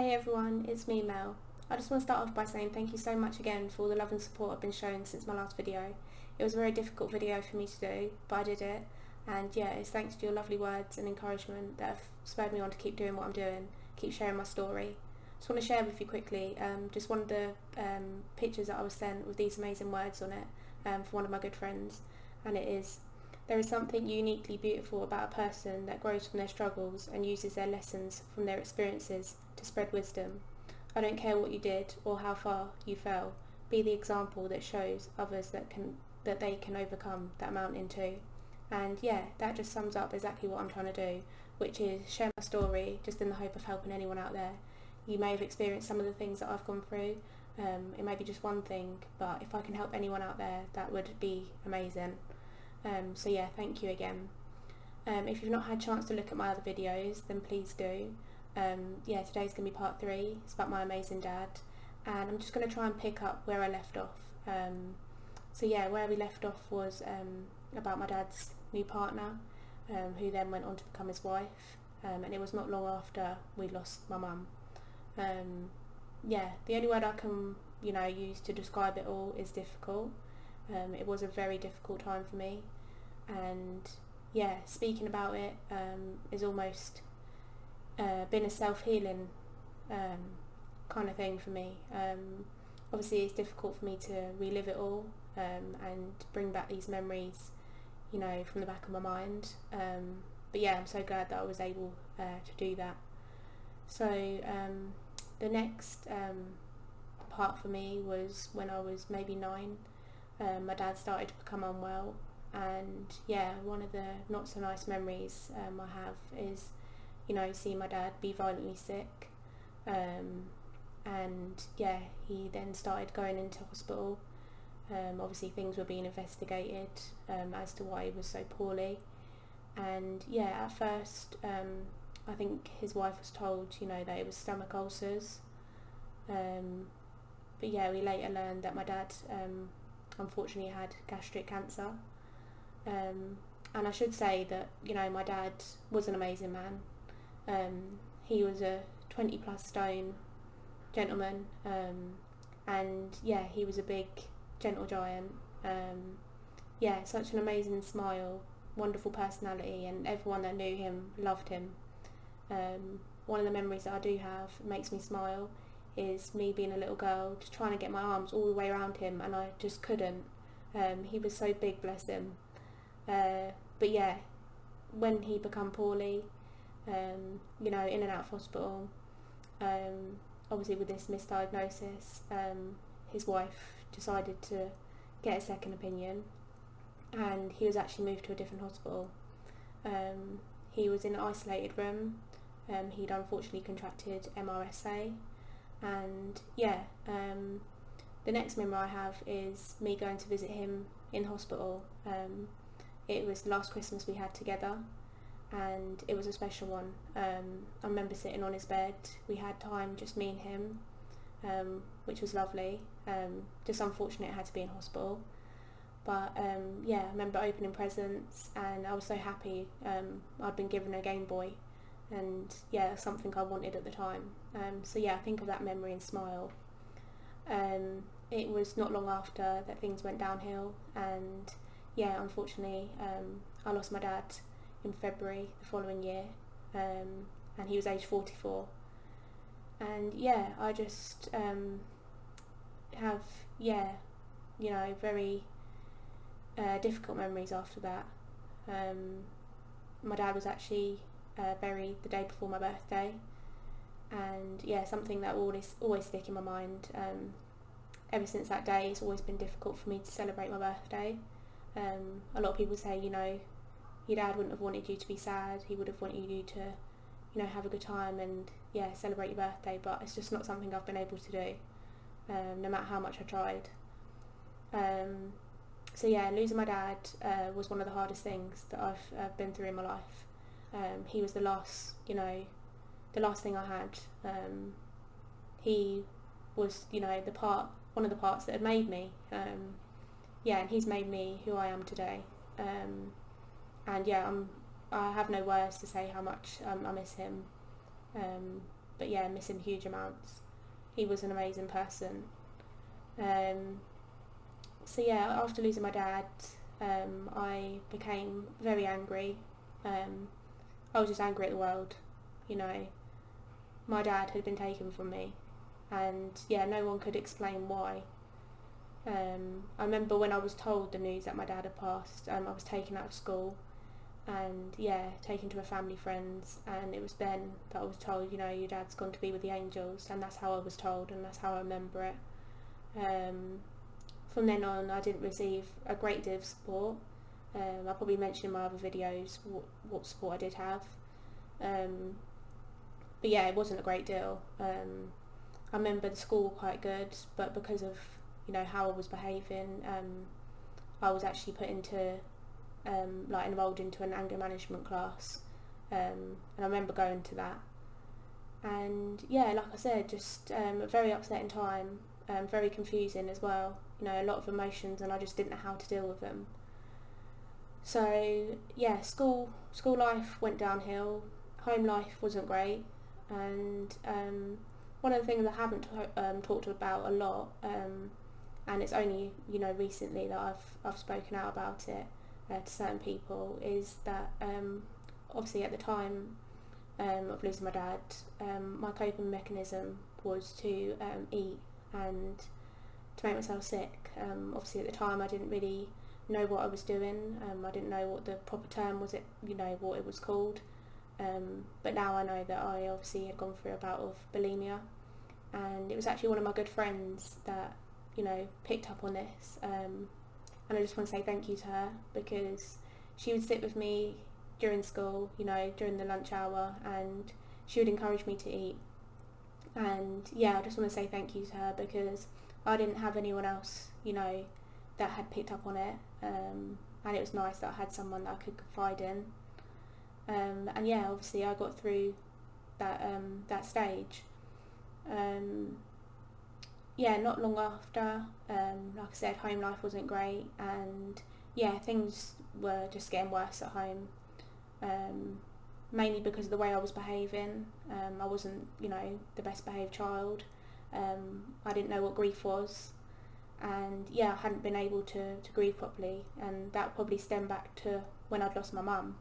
Hey everyone, it's me Mel. I just want to start off by saying thank you so much again for all the love and support I've been shown since my last video. It was a very difficult video for me to do, but I did it, and yeah, it's thanks to your lovely words and encouragement that have spurred me on to keep doing what I'm doing, keep sharing my story. Just want to share with you quickly just one of the pictures that I was sent with these amazing words on it for one of my good friends, and it is: there is something uniquely beautiful about a person that grows from their struggles and uses their lessons from their experiences to spread wisdom. I don't care what you did or how far you fell. Be the example that shows others that they can overcome that mountain too. And yeah, that just sums up exactly what I'm trying to do, which is share my story just in the hope of helping anyone out there. You may have experienced some of the things that I've gone through. It may be just one thing, but if I can help anyone out there, that would be amazing. So yeah, thank you again. If you've not had a chance to look at my other videos, then please do. Yeah, today's going to be part 3. It's about my amazing dad, and I'm just going to try and pick up where I left off. So yeah, where we left off was about my dad's new partner, who then went on to become his wife, and it was not long after we lost my mum. Yeah, the only word I can use to describe it all is difficult. It was a very difficult time for me, and yeah, speaking about it is almost been a self-healing kind of thing for me. Obviously it's difficult for me to relive it all and bring back these memories from the back of my mind, but yeah, I'm so glad that I was able to do that. So the next part for me was when I was maybe 9. My dad started to become unwell, and yeah, one of the not so nice memories I have is seeing my dad be violently sick, and yeah, he then started going into hospital. Obviously things were being investigated as to why he was so poorly, and yeah, at first I think his wife was told that it was stomach ulcers, but yeah, we later learned that my dad unfortunately had gastric cancer, and I should say that my dad was an amazing man. He was a 20 plus stone gentleman, and yeah, he was a big gentle giant. Yeah, such an amazing smile, wonderful personality, and everyone that knew him loved him. One of the memories that I do have makes me smile is me being a little girl just trying to get my arms all the way around him, and I just couldn't. He was so big, bless him. But yeah, when he became poorly, in and out of hospital, obviously with this misdiagnosis, his wife decided to get a second opinion, and he was actually moved to a different hospital. He was in an isolated room. He'd unfortunately contracted MRSA, and yeah, the next memory I have is me going to visit him in hospital. It was the last Christmas we had together, and it was a special one. I remember sitting on his bed. We had time, just me and him, which was lovely. Just unfortunate it had to be in hospital, but yeah, I remember opening presents, and I was so happy. I'd been given a Game Boy, and yeah, something I wanted at the time. So yeah, I think of that memory and smile. It was not long after that things went downhill, and yeah, unfortunately I lost my dad in February the following year, and he was age 44, and yeah, I just have very difficult memories after that. My dad was actually buried the day before my birthday, and yeah, something that will always stick in my mind. Ever since that day, it's always been difficult for me to celebrate my birthday. A lot of people say, your dad wouldn't have wanted you to be sad. He would have wanted you to, have a good time and yeah, celebrate your birthday. But it's just not something I've been able to do, no matter how much I tried. So yeah, losing my dad was one of the hardest things that I've been through in my life. He was the last thing I had. He was, one of the parts that had made me. Yeah, and he's made me who I am today. And yeah, I have no words to say how much I miss him. but yeah, miss him huge amounts. He was an amazing person. So yeah, after losing my dad, I became very angry. I was just angry at the world. You know, my dad had been taken from me, and yeah, no one could explain why. I remember when I was told the news that my dad had passed, I was taken out of school and yeah, taken to a family friend's, and it was then that I was told, you know, your dad's gone to be with the angels, and that's how I was told, and that's how I remember it. From then on, I didn't receive a great deal of support. I'll probably mention in my other videos what support I did have. But yeah, it wasn't a great deal. I remember the school were quite good, but because of, you know, how I was behaving, I was actually put into enrolled into an anger management class, and I remember going to that, and yeah, like I said, just a very upsetting time, very confusing as well, you know, a lot of emotions, and I just didn't know how to deal with them. So yeah, school life went downhill, home life wasn't great, and one of the things I haven't talked about a lot, and it's only, you know, recently that I've spoken out about it to certain people, is that obviously at the time of losing my dad, my coping mechanism was to eat and to make myself sick. Obviously at the time I didn't really know what I was doing. I didn't know what the proper term was, what it was called. But now I know that I obviously had gone through a bout of bulimia, and it was actually one of my good friends that, you know, picked up on this, and I just want to say thank you to her, because she would sit with me during school, you know, during the lunch hour, and she would encourage me to eat. And yeah, I just want to say thank you to her, because I didn't have anyone else, you know, that had picked up on it, and it was nice that I had someone that I could confide in. And yeah, obviously I got through that stage. Yeah, not long after, like I said, home life wasn't great, and yeah, things were just getting worse at home, mainly because of the way I was behaving. I wasn't, you know, the best behaved child. I didn't know what grief was, and yeah, I hadn't been able to grieve properly, and that probably stemmed back to when I'd lost my mum.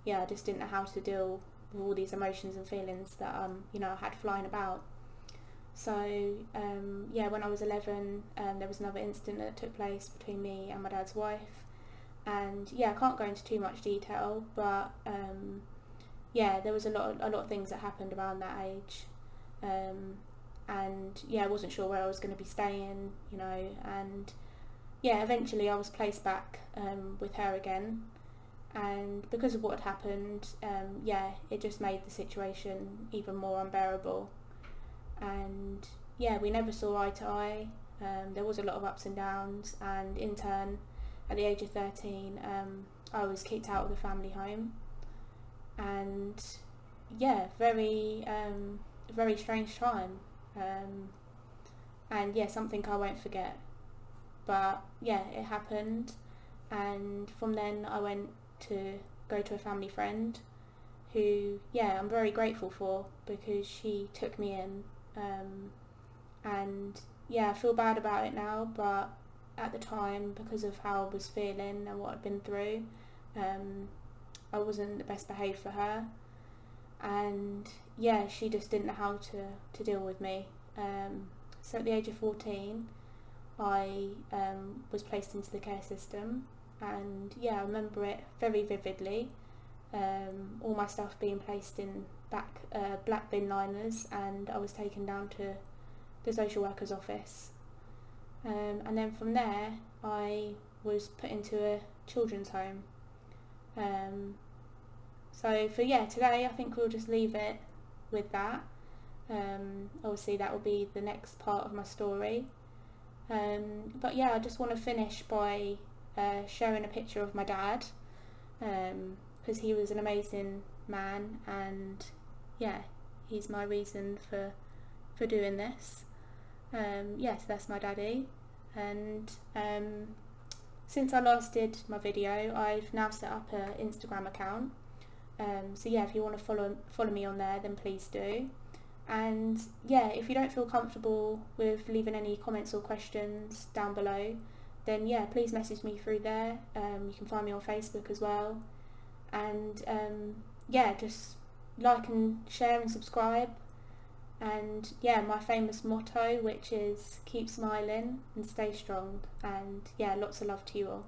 Yeah, I just didn't know how to deal with all these emotions and feelings that you know, I had flying about. So yeah, when I was 11, there was another incident that took place between me and my dad's wife, and yeah, I can't go into too much detail, but yeah, there was a lot of things that happened around that age, and yeah, I wasn't sure where I was going to be staying, you know, and yeah, eventually I was placed back with her again, and because of what had happened, yeah, it just made the situation even more unbearable. And yeah, we never saw eye to eye. There was a lot of ups and downs, and in turn, at the age of 13, I was kicked out of the family home, and yeah, very strange time, and yeah, something I won't forget. But yeah, it happened, and from then I went to go to a family friend who, yeah, I'm very grateful for, because she took me in, and yeah, I feel bad about it now, but at the time, because of how I was feeling and what I'd been through, I wasn't the best behaved for her, and yeah, she just didn't know how to deal with me. So at the age of 14, I was placed into the care system, and yeah, I remember it very vividly. All my stuff being placed in black bin liners, and I was taken down to the social worker's office, and then from there I was put into a children's home. So for today I think we'll just leave it with that. Obviously that will be the next part of my story, but yeah, I just want to finish by showing a picture of my dad, because he was an amazing man, and yeah, he's my reason for doing this. Yes, that's my daddy, and since I last did my video, I've now set up an Instagram account, So yeah, if you want to follow me on there, then please do. And yeah, if you don't feel comfortable with leaving any comments or questions down below, then yeah, please message me through there. You can find me on Facebook as well. And yeah, just like and share and subscribe. And yeah, my famous motto, which is keep smiling and stay strong. And yeah, lots of love to you all.